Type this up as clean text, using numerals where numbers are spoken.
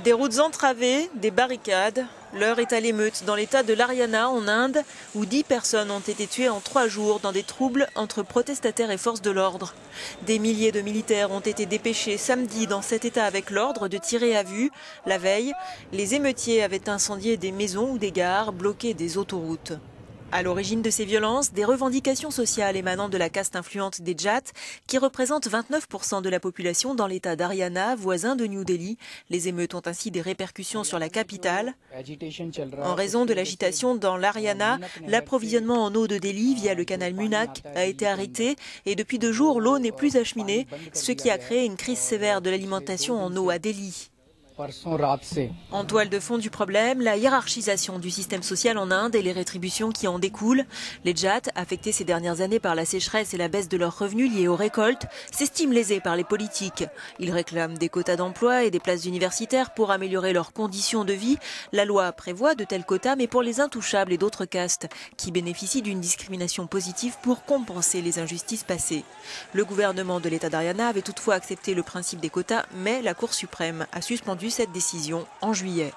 Des routes entravées, des barricades. L'heure est à l'émeute dans l'état de l'Haryana en Inde, où 10 personnes ont été tuées en 3 jours dans des troubles entre protestataires et forces de l'ordre. Des milliers de militaires ont été dépêchés samedi dans cet état avec l'ordre de tirer à vue. La veille, les émeutiers avaient incendié des maisons ou des gares, bloqué des autoroutes. À l'origine de ces violences, des revendications sociales émanant de la caste influente des Jats, qui représente 29% de la population dans l'état d'Haryana, voisin de New Delhi. Les émeutes ont ainsi des répercussions sur la capitale. En raison de l'agitation dans l'Haryana, l'approvisionnement en eau de Delhi via le canal Munak a été arrêté et depuis 2 jours, l'eau n'est plus acheminée, ce qui a créé une crise sévère de l'alimentation en eau à Delhi. En toile de fond du problème, la hiérarchisation du système social en Inde et les rétributions qui en découlent. Les Jats, affectés ces dernières années par la sécheresse et la baisse de leurs revenus liés aux récoltes, s'estiment lésés par les politiques. Ils réclament des quotas d'emploi et des places universitaires pour améliorer leurs conditions de vie. La loi prévoit de tels quotas, mais pour les intouchables et d'autres castes, qui bénéficient d'une discrimination positive pour compenser les injustices passées. Le gouvernement de l'État d'Haryana avait toutefois accepté le principe des quotas, mais la Cour suprême a suspendu cette décision en juillet.